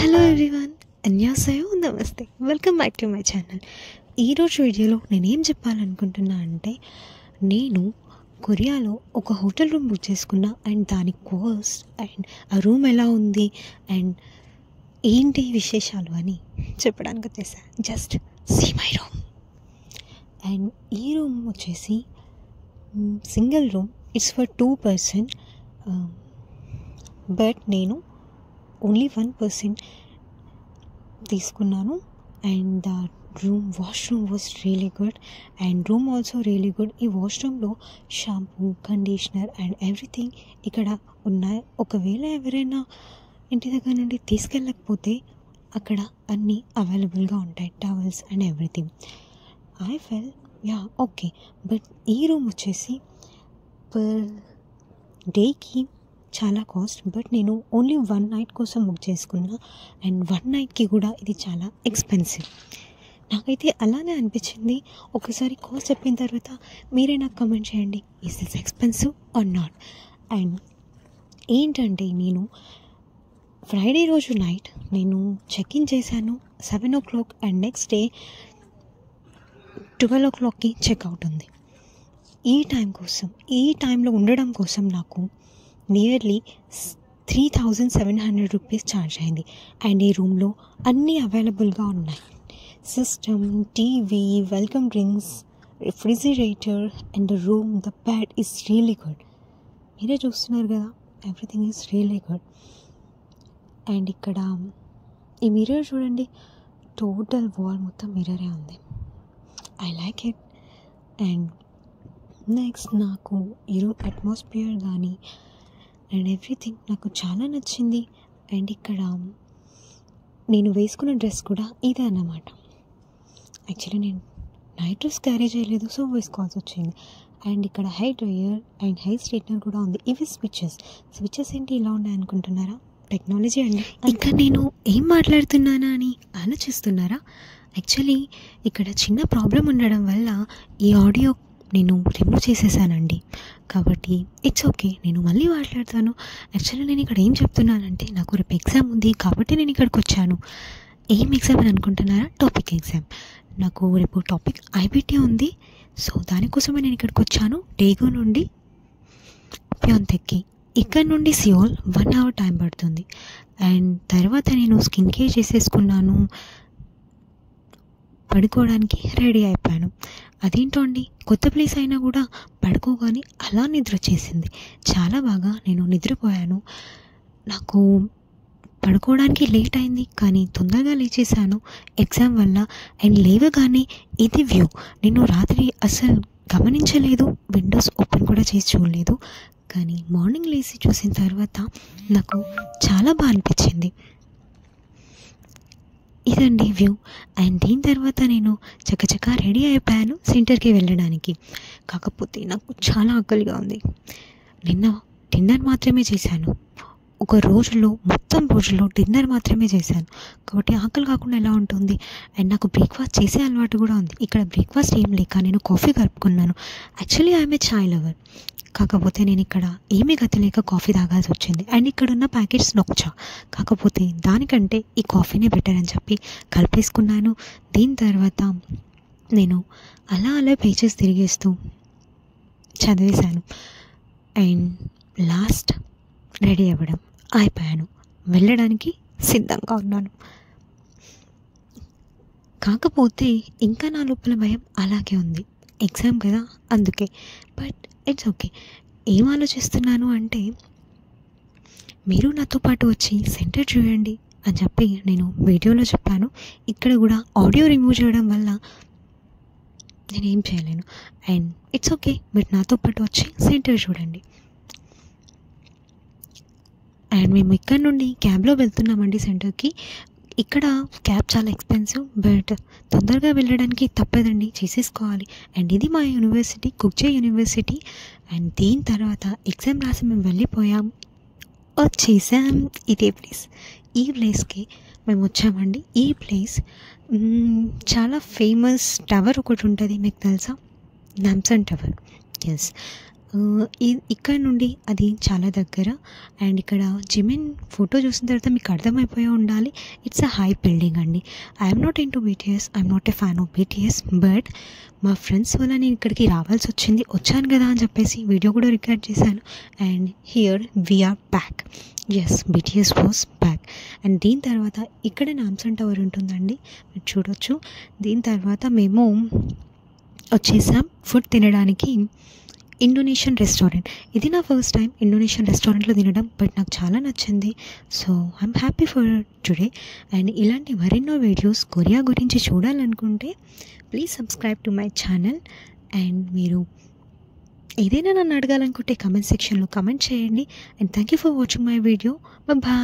Hello everyone, అన్యాసయో నమస్తే, welcome back to my channel. ఈరోజు వీడియోలో నేనేం చెప్పాలనుకుంటున్నా అంటే, నేను కొరియాలో ఒక హోటల్ రూమ్ బుక్ చేసుకున్నా అండ్ దాని కాస్ట్ అండ్ ఆ రూమ్ ఎలా ఉంది అండ్ ఏంటి విశేషాలు అని చెప్పడానికి వచ్చేసా. Just see my room. And ఈ రూమ్ వచ్చేసి single room, it's for 2 person, but నేను ఓన్లీ 1 person తీసుకున్నాను. And the washroom was really good and room also really good. ఈ వాష్రూమ్లో షాంపూ, కండిషనర్ అండ్ ఎవ్రీథింగ్ ఇక్కడ ఉన్నాయి. ఒకవేళ ఎవరైనా ఇంటి దగ్గర నుండి తీసుకెళ్ళకపోతే అక్కడ అన్నీ అవైలబుల్గా ఉంటాయి, towels and everything. I fell okay. But ఈ రూమ్ వచ్చేసి పర్ డేకి చాలా కాస్ట్, బట్ నేను ఓన్లీ 1 night కోసం బుక్ చేసుకున్నా అండ్ 1 nightకి కూడా ఇది చాలా ఎక్స్పెన్సివ్. నాకైతే అలానే అనిపించింది. ఒకసారి కాస్ట్ చెప్పిన తర్వాత మీరే నాకు కమెంట్ చేయండి, is this expensive or not. And ఏంటంటే, నేను ఫ్రైడే రోజు నైట్ నేను చెక్ఇన్ చేశాను 7 o'clock అండ్ నెక్స్ట్ డే 12 o'clockకి చెక్అవుట్ ఉంది. ఈ టైంలో ఉండడం కోసం నాకు నియర్లీ 3,700 రూపీస్ ఛార్జ్ అయింది. అండ్ ఈ రూమ్లో అన్నీ అవైలబుల్గా ఉన్నాయి. System, TV, welcome drinks, refrigerator and the bed is really good. మీరే చూస్తున్నారు కదా, everything is really good. And ఇక్కడ ఈ మిర్రర్ చూడండి, టోటల్ వాల్ మొత్తం మిర్రరే ఉంది. I like it. And next నాకు ఈ రూమ్ అట్మాస్ఫియర్ కానీ అండ్ ఎవ్రీథింగ్ నాకు చాలా నచ్చింది. అండ్ ఇక్కడ నేను వేసుకున్న డ్రెస్ కూడా ఇదే అన్నమాట. యాక్చువల్లీ నేను నైట్ డ్రెస్ క్యారీ చేయలేదు, సో వేసుకోవాల్సి వచ్చింది. అండ్ ఇక్కడ hair dryer and hair straightener కూడా ఉంది. ఇవి స్విచెస్ ఏంటి ఇలా ఉన్నాయి అనుకుంటున్నారా? టెక్నాలజీ అండి. ఇంకా నేను ఏం మాట్లాడుతున్నానా అని ఆలోచిస్తున్నారా? యాక్చువల్లీ ఇక్కడ చిన్న ప్రాబ్లం ఉండడం వల్ల ఈ ఆడియో నేను రిమూవ్ చేసేసానండి. కాబట్టి ఇట్స్ ఓకే, నేను మళ్ళీ మాట్లాడతాను. యాక్చువల్లీ నేను ఇక్కడ ఏం చెప్తున్నానంటే, నాకు రేపు ఎగ్జామ్ ఉంది కాబట్టి నేను ఇక్కడికి వచ్చాను. ఏం ఎగ్జామ్ అని అనుకుంటున్నారా? Topic exam. నాకు రేపు టాపిక్ ఐబిటీ ఉంది, సో దానికోసమే నేను ఇక్కడికి వచ్చాను. డేగో నుండి ప్యోంగ్యాంగ్కి, ఇక్కడ నుండి సియోల్ 1 hour టైం పడుతుంది. అండ్ తర్వాత నేను స్కిన్ కేర్ చేసేసుకున్నాను, పడుకోవడానికి రెడీ అయిపోయాను. అదేంటో అండి, కొత్త ప్లేస్ అయినా కూడా పడుకోగానే అలా నిద్ర వచ్చేసింది. చాలా బాగా నేను నిద్రపోయాను. నాకు పడుకోవడానికి లేట్ అయింది, కానీ తొందరగా లేచేసాను ఎగ్జామ్ వల్ల. అండ్ లేవగానే ఇది వ్యూ. నేను రాత్రి అసలు గమనించలేదు, విండోస్ ఓపెన్ కూడా చేసి చూడలేదు. కానీ మార్నింగ్ లేచి చూసిన తర్వాత నాకు చాలా బాగా అనిపించింది. ఇదండి వ్యూ. అండ్ దీని తర్వాత నేను చకచకా రెడీ అయిపోయాను సెంటర్కి వెళ్ళడానికి. కాకపోతే నాకు చాలా ఆకలిగా ఉంది. నిన్న డిన్నర్ మాత్రమే చేశాను. మొత్తం రోజులో డిన్నర్ మాత్రమే చేశాను కాబట్టి ఆకలి కాకుండా ఎలా ఉంటుంది. అండ్ నాకు బ్రేక్ఫాస్ట్ చేసే అలవాటు కూడా ఉంది. ఇక్కడ బ్రేక్ఫాస్ట్ ఏం లేక నేను కాఫీ కలుపుకున్నాను. Actually I'm a chai lover, కాకపోతే నేను ఇక్కడ ఏమీ గతి లేక కాఫీ తాగాల్సి వచ్చింది. అండ్ ఇక్కడ ఉన్న ప్యాకెట్స్ నొచ్చా, కాకపోతే దానికంటే ఈ కాఫీనే బెటర్ అని చెప్పి కలిపేసుకున్నాను. దీని తర్వాత నేను అలా పేజెస్ తిరిగేస్తూ చదివేశాను. అండ్ లాస్ట్ రెడీ అవ్వడం అయిపోయాను, వెళ్ళడానికి సిద్ధంగా ఉన్నాను. కాకపోతే ఇంకా నా లోపల భయం అలాగే ఉంది, ఎగ్జామ్ కదా అందుకే. But it's okay. ఏం ఆలోచిస్తున్నాను అంటే, మీరు నాతో పాటు వచ్చి సెంటర్ చూడండి అని చెప్పి నేను వీడియోలో చెప్పాను. ఇక్కడ కూడా ఆడియో రిమూవ్ చేయడం వల్ల నేనేం చేయలేను. అండ్ ఇట్స్ ఓకే, మీరు నాతో పాటు వచ్చి సెంటర్ చూడండి. అండ్ మేము ఇక్కడ నుండి క్యాబ్లో వెళ్తున్నామండి సెంటర్కి. ఇక్కడ క్యాబ్ చాలా ఎక్స్పెన్సివ్, బట్ తొందరగా వెళ్ళడానికి తప్పదండి, చేసేసుకోవాలి. అండ్ ఇది మా యూనివర్సిటీ, కుక్జే యూనివర్సిటీ. అండ్ దీని తర్వాత ఎగ్జామ్ రాసి మేము వచ్చేసాం ఇదే ప్లేస్. ఈ ప్లేస్కి మేము వచ్చామండి. ఈ ప్లేస్ చాలా ఫేమస్ టవర్ ఒకటి ఉంటుంది, మీకు తెలుసా? నామ్సన్ టవర్. ఎస్, ఇక్కడ నుండి అది చాలా దగ్గర. అండ్ ఇక్కడ జిమిన్ ఫోటో చూసిన తర్వాత మీకు అర్థమైపోయి ఉండాలి, ఇట్స్ అ హై బిల్డింగ్ అండి. I'm not in to BTS, I'm not a fan of BTS, but మా ఫ్రెండ్స్ వల్ల నేను ఇక్కడికి రావాల్సి వచ్చింది. వచ్చాను కదా అని చెప్పేసి వీడియో కూడా రికార్డ్ చేశాను. And here we are back. Yes, BTS was back. And దీని తర్వాత ఇక్కడ నామ్సన్ టవర్ ఉంటుందండి, మీరు చూడొచ్చు. దీని తర్వాత మేము వచ్చేసాం ఫుడ్ తినడానికి ఇండోనేషియన్ రెస్టారెంట్. ఇది నా ఫస్ట్ టైం ఇండోనేషియన్ రెస్టారెంట్లో తినడం, బట్ నాకు చాలా నచ్చింది. So I'm happy for today. అండ్ ఇలాంటి మరెన్నో వీడియోస్ కొరియా గురించి చూడాలనుకుంటే please subscribe to my channel. And మీరు ఏదైనా నన్ను అడగాలనుకుంటే కమెంట్ సెక్షన్లో కమెంట్ చేయండి. And thank you for watching my video. Bye.